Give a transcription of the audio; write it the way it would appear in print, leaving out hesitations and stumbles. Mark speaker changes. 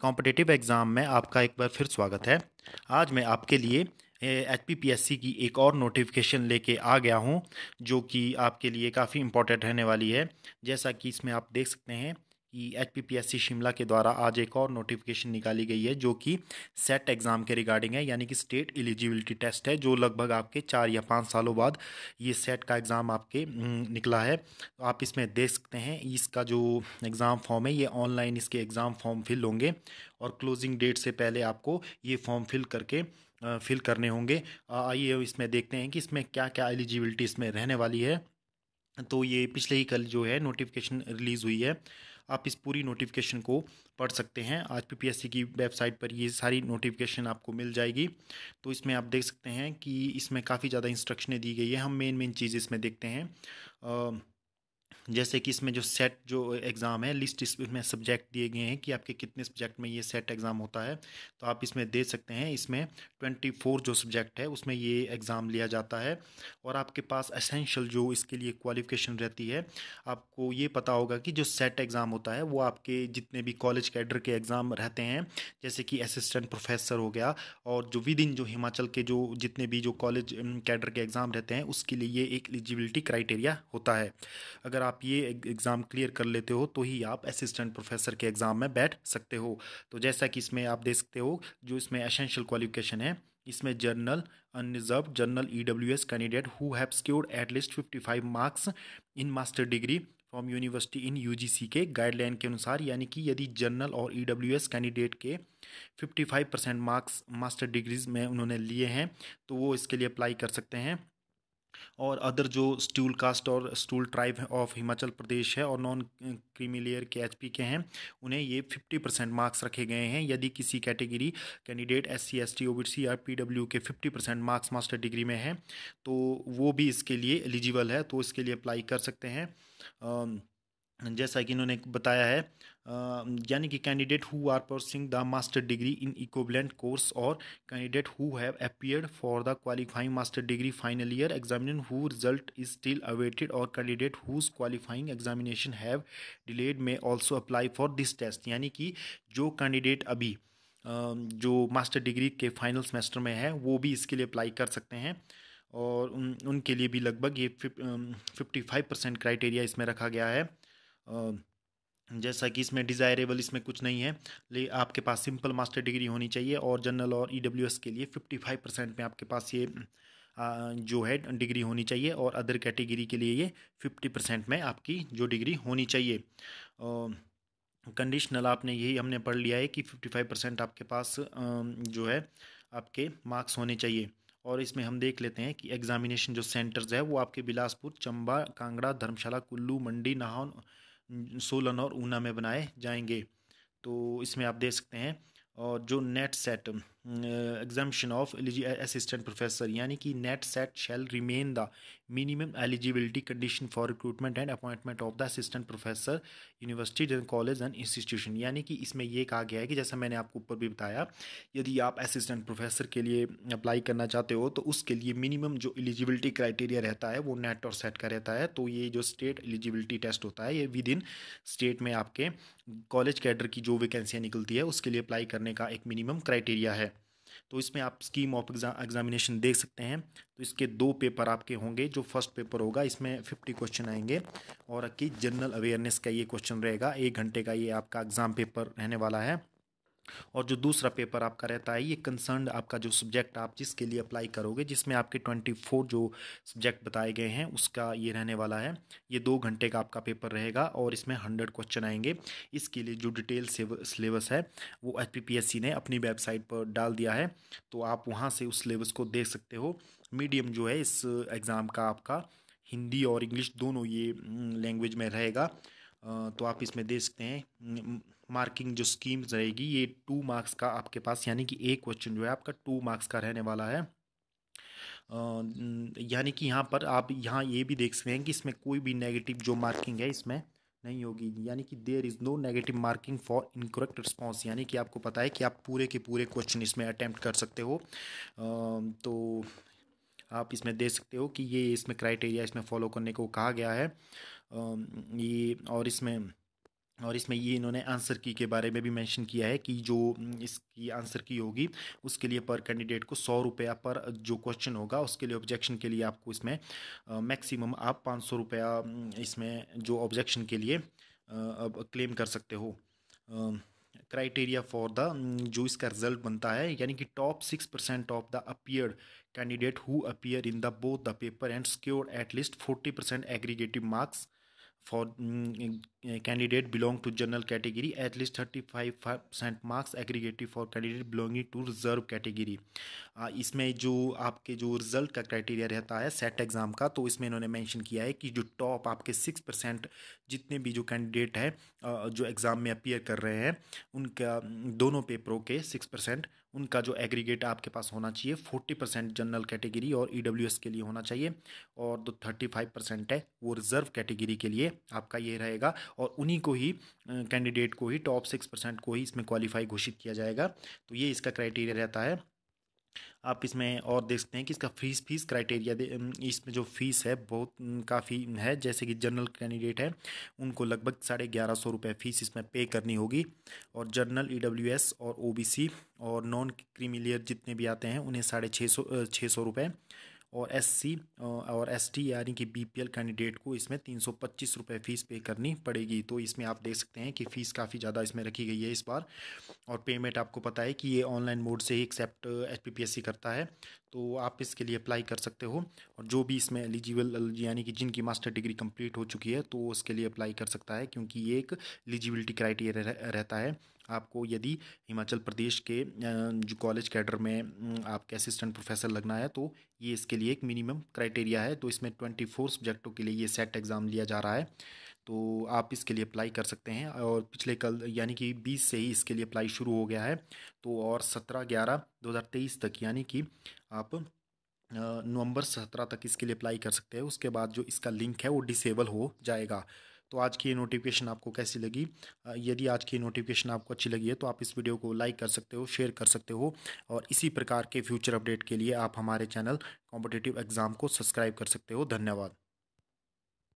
Speaker 1: Competitive exam में आपका एक बार फिर स्वागत है। आज मैं आपके लिए एचपीपीएससी की एक और नोटिफिकेशन लेके आ गया हूँ, जो कि आपके लिए काफ़ी इम्पोर्टेंट रहने वाली है। जैसा कि इसमें आप देख सकते हैं कि एचपीपीएससी शिमला के द्वारा आज एक और नोटिफिकेशन निकाली गई है, जो कि सेट एग्ज़ाम के रिगार्डिंग है, यानी कि स्टेट एलिजिबिलिटी टेस्ट है, जो लगभग आपके 4 या 5 सालों बाद ये सेट का एग्ज़ाम आपके निकला है। तो आप इसमें देख सकते हैं इसका जो एग्ज़ाम फॉर्म है, ये ऑनलाइन इसके एग्ज़ाम फॉर्म फिल होंगे और क्लोजिंग डेट से पहले आपको ये फॉर्म फिल करने होंगे। आइए इसमें देखते हैं कि इसमें क्या क्या एलिजिबिलिटी इसमें रहने वाली है। तो ये पिछले ही कल जो है नोटिफिकेशन रिलीज़ हुई है। आप इस पूरी नोटिफिकेशन को पढ़ सकते हैं। आज पीपीएससी की वेबसाइट पर ये सारी नोटिफिकेशन आपको मिल जाएगी। तो इसमें आप देख सकते हैं कि इसमें काफ़ी ज़्यादा इंस्ट्रक्शनें दी गई है। हम मेन मेन चीज़ इसमें देखते हैं। जैसे कि इसमें जो सेट जो एग्ज़ाम है, लिस्ट इसमें सब्जेक्ट दिए गए हैं कि आपके कितने सब्जेक्ट में ये सेट एग्ज़ाम होता है। तो आप इसमें देख सकते हैं, इसमें 24 जो सब्जेक्ट है उसमें ये एग्ज़ाम लिया जाता है। और आपके पास एसेंशियल जो इसके लिए क्वालिफ़िकेशन रहती है, आपको ये पता होगा कि जो सेट एग्ज़ाम होता है वो आपके जितने भी कॉलेज कैडर के एग्ज़ाम रहते हैं, जैसे कि असिस्टेंट प्रोफेसर हो गया, और जो विद इन जो हिमाचल के जो जितने भी जो कॉलेज कैडर के एग्ज़ाम रहते हैं, उसके लिए ये एक एलिजिबिलिटी क्राइटेरिया होता है। अगर आप ये एग्ज़ाम क्लियर कर लेते हो तो ही आप असिस्टेंट प्रोफेसर के एग्ज़ाम में बैठ सकते हो। तो जैसा कि इसमें आप देख सकते हो, जो इसमें एसेंशियल क्वालिफिकेशन है, इसमें general unreserved general EWS candidate who have scored at least 55 marks in master degree from university in UGC के गाइडलाइन के अनुसार, यानी कि यदि जनरल और ईडब्ल्यूएस कैंडिडेट के 55% मार्क्स मास्टर डिग्रीज में उन्होंने लिए हैं, तो वो इसके लिए अप्लाई कर सकते हैं। और अदर जो स्टूल कास्ट और stool tribe of Himachal Pradesh है और नॉन क्रीमी लेयर के एचपी के हैं, उन्हें ये 50% मार्क्स रखे गए हैं। यदि किसी category candidate SC ST OBC या पीडब्ल्यू के 50% मार्क्स मास्टर डिग्री में है, तो वो भी इसके लिए एलिजिबल है, तो इसके लिए अप्लाई कर सकते हैं। जैसा कि इन्होंने बताया है, यानी कि candidate who are pursuing the master degree in equivalent course और candidate who have appeared for the qualifying master degree final year examination who result is still awaited और candidate whose qualifying examination have delayed may also apply for this test. यानी कि जो candidate अभी जो master degree के final semester में है, वो भी इसके लिए अप्लाई कर सकते हैं। और उनके लिए भी लगभग ये 55% क्राइटेरिया इसमें रखा गया है। जैसा कि इसमें डिज़ायरेबल इसमें कुछ नहीं है, ले आपके पास सिंपल मास्टर डिग्री होनी चाहिए, और जनरल और ईडब्ल्यूएस के लिए 55% में आपके पास ये जो है डिग्री होनी चाहिए, और अदर कैटेगरी के लिए ये 50% में आपकी जो डिग्री होनी चाहिए। कंडीशनल आपने यही हमने पढ़ लिया है कि 55% आपके पास जो है आपके मार्क्स होने चाहिए। और इसमें हम देख लेते हैं कि एग्जामिनेशन जो सेंटर्स है वो आपके बिलासपुर, चंबा, कांगड़ा, धर्मशाला, कुल्लू, मंडी, नाहन, सोलन और ऊना में बनाए जाएंगे। तो इसमें आप देख सकते हैं। और जो NET SET examination of assistant professor, यानी कि NET SET shall remain the minimum eligibility condition for recruitment and appointment of the assistant professor university college and institution. यानी कि इसमें ये कहा गया है कि जैसा मैंने आपको ऊपर भी बताया, यदि आप असिस्टेंट प्रोफेसर के लिए अप्लाई करना चाहते हो तो उसके लिए मिनिमम जो एलिजिबिलिटी क्राइटेरिया रहता है वो नेट और सेट का रहता है। तो ये जो स्टेट एलिजिबिलिटी टेस्ट होता है, ये विद इन स्टेट में आपके कॉलेज कैडर की जो वैकेंसियाँ निकलती है उसके लिए अप्लाई करने का एक मिनिमम क्राइटेरिया है। तो इसमें आप स्कीम ऑफ एग्जामिनेशन देख सकते हैं। तो इसके 2 पेपर आपके होंगे। जो फर्स्ट पेपर होगा, इसमें 50 क्वेश्चन आएंगे, और की जनरल अवेयरनेस का ये क्वेश्चन रहेगा। 1 घंटे का ये आपका एग्ज़ाम पेपर रहने वाला है। और जो दूसरा पेपर आपका रहता है, ये कंसर्न आपका जो सब्जेक्ट आप जिसके लिए अप्लाई करोगे, जिसमें आपके 24 जो सब्जेक्ट बताए गए हैं उसका ये रहने वाला है। ये 2 घंटे का आपका पेपर रहेगा, और इसमें 100 क्वेश्चन आएंगे। इसके लिए जो डिटेल सिलेबस है वो एचपीपीएससी ने अपनी वेबसाइट पर डाल दिया है, तो आप वहाँ से उस सिलेबस को देख सकते हो। मीडियम जो है इस एग्ज़ाम का आपका हिंदी और इंग्लिश दोनों ये लैंग्वेज में रहेगा। तो आप इसमें देख सकते हैं मार्किंग जो स्कीम्स रहेगी, ये 2 मार्क्स का आपके पास, यानी कि एक क्वेश्चन जो है आपका 2 मार्क्स का रहने वाला है। यानी कि यहाँ पर आप यहाँ ये भी देख सकते हैं कि इसमें कोई भी नेगेटिव जो मार्किंग है इसमें नहीं होगी, यानी कि there is no negative marking for incorrect response. यानी कि आपको पता है कि आप पूरे के पूरे क्वेश्चन इसमें अटैम्प्ट कर सकते हो। तो आप इसमें देख सकते हो कि ये इसमें क्राइटेरिया इसमें फॉलो करने को कहा गया है। ये और इसमें और इसमें ये इन्होंने आंसर की के बारे में भी मेंशन किया है कि जो इसकी आंसर की होगी उसके लिए पर कैंडिडेट को 100 रुपया पर जो क्वेश्चन होगा उसके लिए ऑब्जेक्शन के लिए आपको इसमें मैक्सिमम आप 500 रुपया इसमें जो ऑब्जेक्शन के लिए अब क्लेम कर सकते हो। क्राइटेरिया फॉर द जो इसका रिजल्ट बनता है यानी कि top 6% of the appeared candidate who appear in the both the paper and scored at least 40% aggregative marks for candidate belong to general category at least 35% marks aggregated for candidate belonging to reserve category। इसमें जो आपके जो result का criteria रहता है set exam का, तो इसमें इन्होंने मेंशन किया है कि जो टॉप आपके 6% जितने भी जो कैंडिडेट है जो एग्ज़ाम में अपीयर कर रहे हैं उनका दोनों पेपरों के 6% उनका जो एग्रीगेट आपके पास होना चाहिए 40% जनरल कैटेगरी और ईडब्ल्यूएस के लिए होना चाहिए, और जो 35% है वो रिजर्व कैटेगरी के लिए आपका ये रहेगा, और उन्हीं को ही कैंडिडेट को ही टॉप 6% को ही इसमें क्वालिफाई घोषित किया जाएगा। तो ये इसका क्राइटेरिया रहता है। आप इसमें और देख सकते हैं कि इसका फीस क्राइटेरिया इसमें जो फीस है बहुत काफ़ी है। जैसे कि जनरल कैंडिडेट है उनको लगभग 1150 रुपये फ़ीस इसमें पे करनी होगी, और जनरल ईडब्ल्यूएस और ओबीसी और नॉन क्रीमिलियर जितने भी आते हैं उन्हें 650 रुपये, और एससी और एसटी यानी कि बीपीएल कैंडिडेट को इसमें 325 रुपये फ़ीस पे करनी पड़ेगी। तो इसमें आप देख सकते हैं कि फ़ीस काफ़ी ज़्यादा इसमें रखी गई है इस बार, और पेमेंट आपको पता है कि ये ऑनलाइन मोड से ही एक्सेप्ट एचपीपीएससी करता है, तो आप इसके लिए अप्लाई कर सकते हो। और जो भी इसमें एलिजिबल यानी कि जिनकी मास्टर डिग्री कंप्लीट हो चुकी है तो उसके लिए अप्लाई कर सकता है, क्योंकि ये एक एलिजिबिलिटी क्राइटेरिया रहता है। आपको यदि हिमाचल प्रदेश के जो कॉलेज कैडर में आपके असिस्टेंट प्रोफेसर लगना है तो ये इसके लिए एक मिनिमम क्राइटेरिया है। तो इसमें 24 सब्जेक्टों के लिए ये सेट एग्ज़ाम लिया जा रहा है, तो आप इसके लिए अप्लाई कर सकते हैं। और पिछले कल यानी कि 20 से ही इसके लिए अप्लाई शुरू हो गया है, तो और 17/11/2023 तक यानी कि आप नवंबर 17 तक इसके लिए अप्लाई कर सकते हैं। उसके बाद जो इसका लिंक है वो डिसेबल हो जाएगा। तो आज की ये नोटिफिकेशन आपको कैसी लगी? यदि आज की नोटिफिकेशन आपको अच्छी लगी है तो आप इस वीडियो को लाइक कर सकते हो, शेयर कर सकते हो, और इसी प्रकार के फ्यूचर अपडेट के लिए आप हमारे चैनल कॉम्पिटिटिव एग्ज़ाम को सब्सक्राइब कर सकते हो। धन्यवाद।